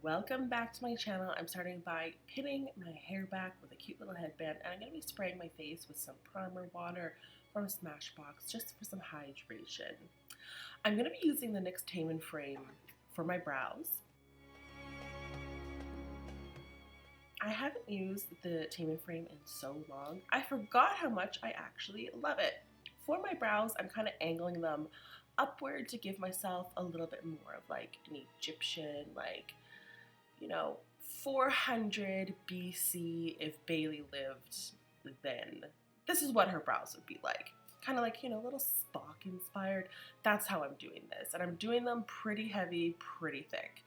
Welcome back to my channel. I'm starting by pinning my hair back with a cute little headband, and I'm going to be spraying my face with some primer water from Smashbox just for some hydration. I'm going to be using the NYX Tame frame for my brows. I haven't used the Tame frame in so long. I forgot how much I actually love it. For my brows, I'm kind of angling them upward to give myself a little bit more of like an Egyptian, 400 BC if Bailey lived then. This is what her brows would be like. Kind of like, a little Spock inspired. That's how I'm doing this. And I'm doing them pretty heavy, pretty thick.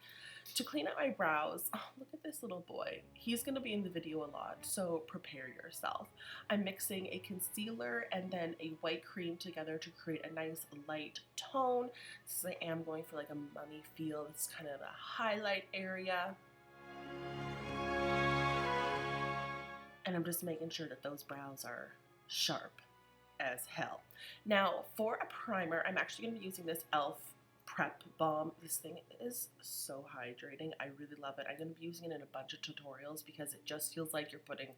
To clean up my brows, oh, look at this little boy. He's going to be in the video a lot, so prepare yourself. I'm mixing a concealer and then a white cream together to create a nice light tone. Since I am going for like a mummy feel, it's kind of a highlight area. And I'm just making sure that those brows are sharp as hell. Now, for a primer, I'm actually going to be using this e.l.f. Prep Balm. This thing is so hydrating. I really love it. I'm going to be using it in a bunch of tutorials because it just feels like you're putting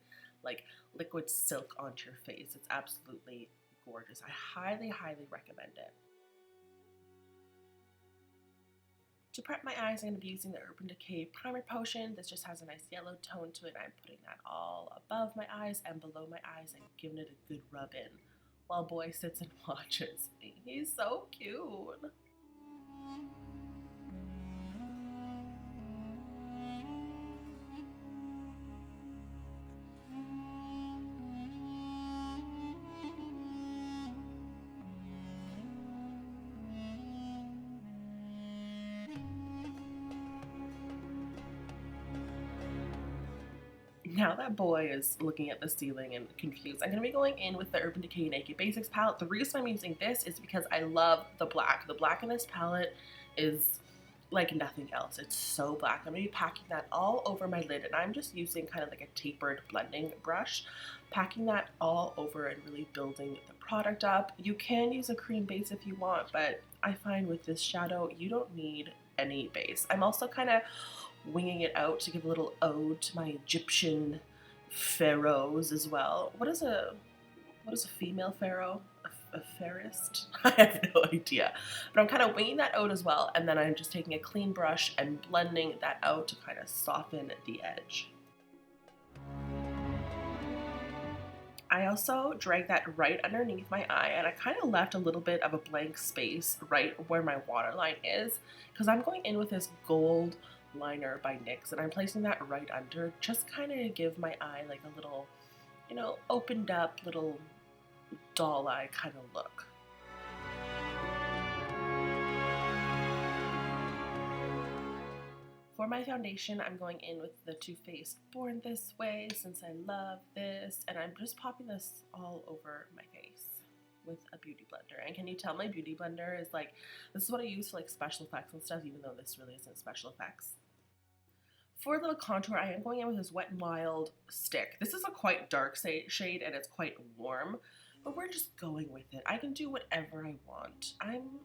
like liquid silk onto your face. It's absolutely gorgeous. I highly, highly recommend it. To prep my eyes, I'm going to be using the Urban Decay Primer Potion. This just has a nice yellow tone to it. I'm putting that all above my eyes and below my eyes and giving it a good rub in while boy sits and watches me. He's so cute. Now that boy is looking at the ceiling and confused, I'm going to be going in with the Urban Decay Naked Basics palette. The reason I'm using this is because I love the black. The black in this palette is like nothing else. It's so black. I'm going to be packing that all over my lid, and I'm just using kind of like a tapered blending brush, packing that all over and really building the product up. You can use a cream base if you want, but I find with this shadow, you don't need any base. I'm also kind of winging it out to give a little ode to my Egyptian pharaohs as well. What is a female pharaoh? A pharaohist? I have no idea. But I'm kind of winging that out as well, and then I'm just taking a clean brush and blending that out to kind of soften the edge. I also dragged that right underneath my eye, and I kind of left a little bit of a blank space right where my waterline is, because I'm going in with this gold liner by NYX, and I'm placing that right under, just kind of give my eye like a little, opened up little doll eye kind of look. For my foundation, I'm going in with the Too Faced Born This Way, since I love this, and I'm just popping this all over my face with a beauty blender. And can you tell my beauty blender is like, this is what I use for like special effects and stuff, even though this really isn't special effects. For a little contour, I am going in with this Wet n Wild stick. This is a quite dark shade and it's quite warm, but we're just going with it. I can do whatever I want. I'm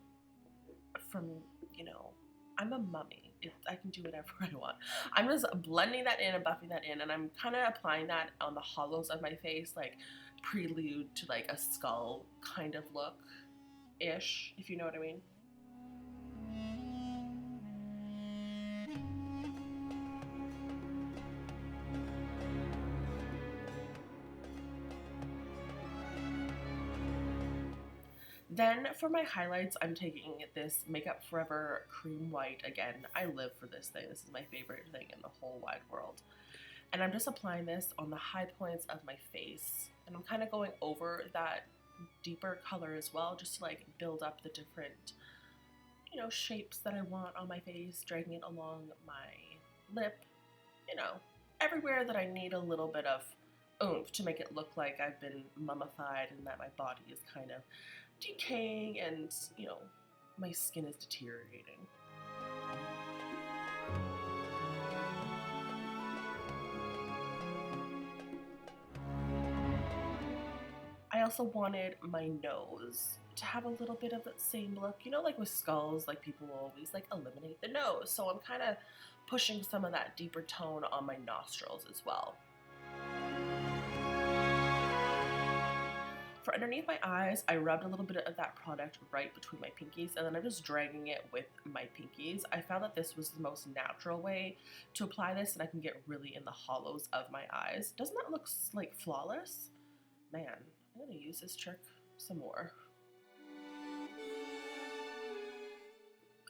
a mummy. I can do whatever I want. I'm just blending that in and buffing that in, and I'm kind of applying that on the hollows of my face, like prelude to like a skull kind of look-ish, if you know what I mean. Then for my highlights, I'm taking this Makeup Forever Cream White. Again, I live for this thing. This is my favorite thing in the whole wide world. And I'm just applying this on the high points of my face. And I'm kind of going over that deeper color as well, just to like build up the different, shapes that I want on my face, dragging it along my lip, everywhere that I need a little bit of oomph to make it look like I've been mummified and that my body is kind of decaying and, my skin is deteriorating. I also wanted my nose to have a little bit of that same look. You know, like with skulls, like people will always like eliminate the nose. So I'm kind of pushing some of that deeper tone on my nostrils as well. For underneath my eyes, I rubbed a little bit of that product right between my pinkies, and then I'm just dragging it with my pinkies. I found that this was the most natural way to apply this, and I can get really in the hollows of my eyes. Doesn't that look like flawless? Man, I'm gonna use this trick some more.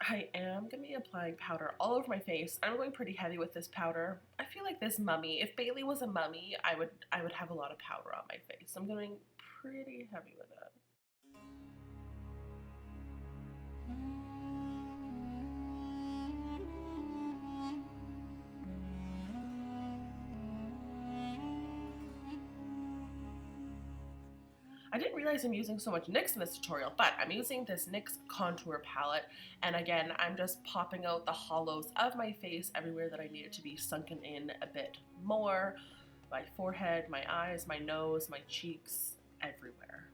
I am going to be applying powder all over my face. I'm going pretty heavy with this powder. I feel like this mummy, if Bailey was a mummy, I would have a lot of powder on my face. I'm going pretty heavy with it. I didn't realize I'm using so much NYX in this tutorial, but I'm using this NYX contour palette, and again, I'm just popping out the hollows of my face everywhere that I need it to be sunken in a bit more. My forehead, my eyes, my nose, my cheeks, everywhere.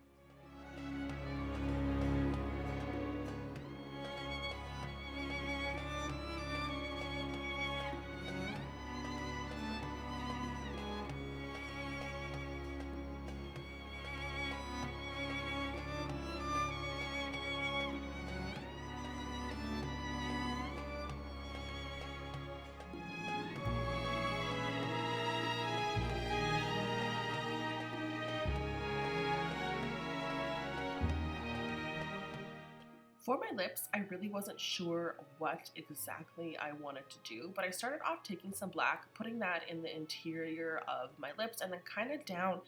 For my lips, I really wasn't sure what exactly I wanted to do, but I started off taking some black, putting that in the interior of my lips, and then kind of down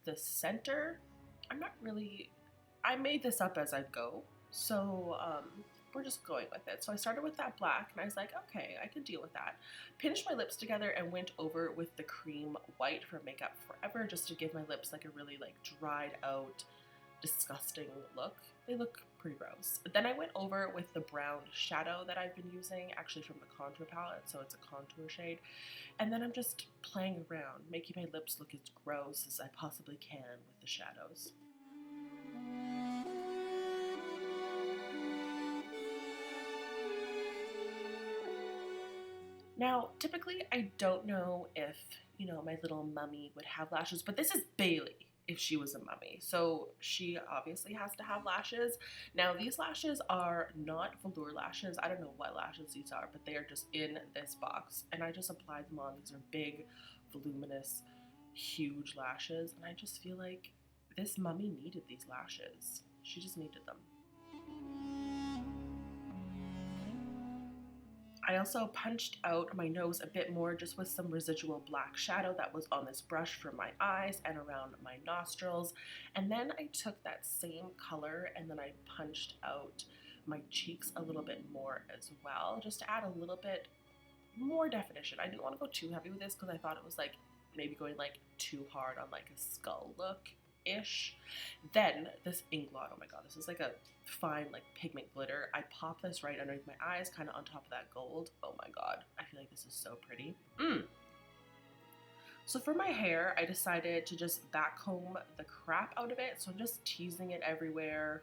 the center. I made this up as I go, so we're just going with it. So I started with that black, and I was like, okay, I can deal with that. Pinched my lips together and went over with the cream white from Makeup Forever, just to give my lips like a really like dried out, disgusting look. They look pretty gross. Then I went over with the brown shadow that I've been using, actually from the contour palette, so it's a contour shade. And then I'm just playing around, making my lips look as gross as I possibly can with the shadows. Now, typically I don't know if, you know, my little mummy would have lashes, but this is Bailey if she was a mummy. So she obviously has to have lashes. Now, these lashes are not velour lashes. I don't know what lashes these are, but they are just in this box. And I just applied them on. These are big, voluminous, huge lashes. And I just feel like this mummy needed these lashes. She just needed them. I also punched out my nose a bit more just with some residual black shadow that was on this brush for my eyes and around my nostrils. And then I took that same color and then I punched out my cheeks a little bit more as well, just to add a little bit more definition. I didn't want to go too heavy with this because I thought it was like maybe going like too hard on like a skull look ish. Then this Inglot, oh my god, this is like a fine like pigment glitter. I pop this right underneath my eyes, kind of on top of that gold. Oh my god, I feel like this is so pretty. So for my hair, I decided to just backcomb the crap out of it. So I'm just teasing it everywhere,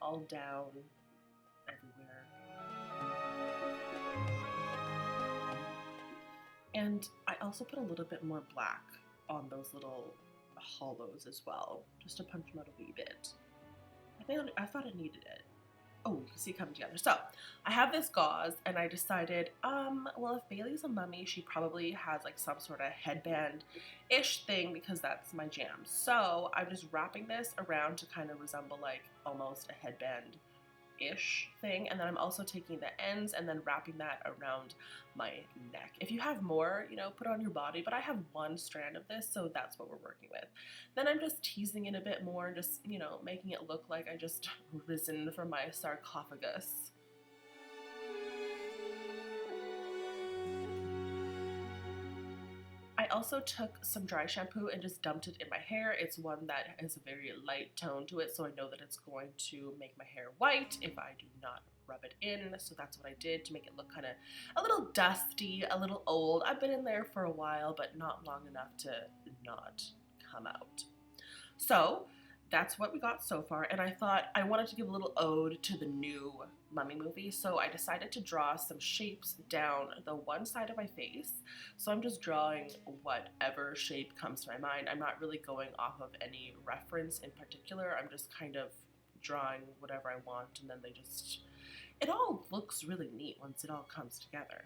all down, everywhere. And I also put a little bit more black on those little hollows as well, just to punch them out a wee bit. I thought it needed it. Oh, you can see it coming together. So I have this gauze and I decided, well, if Bailey's a mummy, she probably has like some sort of headband-ish thing because that's my jam. So I'm just wrapping this around to kind of resemble like almost a headband-ish thing. And then I'm also taking the ends and then wrapping that around my neck. If you have more, you know, put it on your body, but I have one strand of this, so that's what we're working with. Then I'm just teasing it a bit more, just, you know, making it look like I just risen from my sarcophagus. I also took some dry shampoo and just dumped it in my hair. It's one that has a very light tone to it, so I know that it's going to make my hair white if I do not rub it in. So that's what I did to make it look kind of a little dusty, a little old. I've been in there for a while, but not long enough to not come out. So that's what we got so far, and I thought I wanted to give a little ode to the new Mummy movie, so I decided to draw some shapes down the one side of my face. So I'm just drawing whatever shape comes to my mind. I'm not really going off of any reference in particular. I'm just kind of drawing whatever I want, and then it all looks really neat once it all comes together.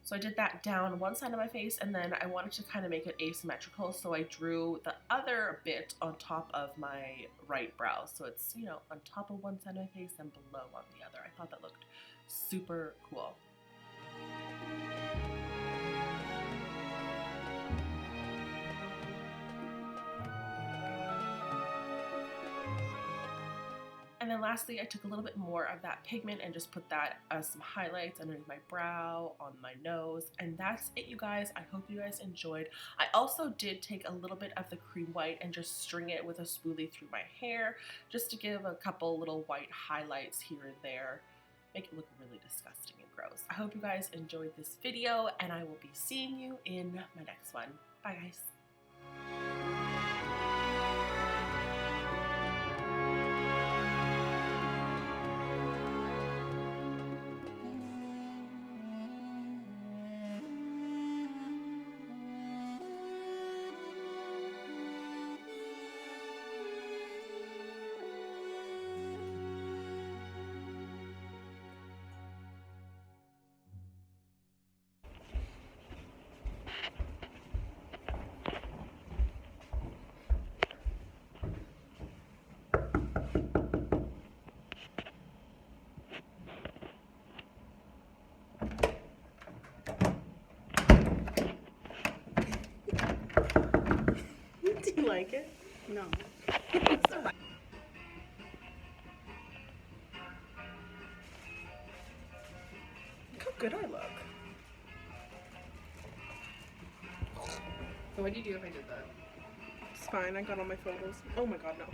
So I did that down one side of my face, and then I wanted to kind of make it asymmetrical, so I drew the other bit on top of my right brow. So it's, you know, on top of one side of my face and below on the other. I thought that looked super cool. And then lastly, I took a little bit more of that pigment and just put that as some highlights underneath my brow, on my nose, and that's it, you guys. I hope you guys enjoyed. I also did take a little bit of the cream white and just string it with a spoolie through my hair, just to give a couple little white highlights here and there. Make it look really disgusting and gross. I hope you guys enjoyed this video, and I will be seeing you in my next one. Bye, guys. Do you like it? No. Look how good I look. So what do you do if I did that? It's fine, I got all my photos. Oh my god, no.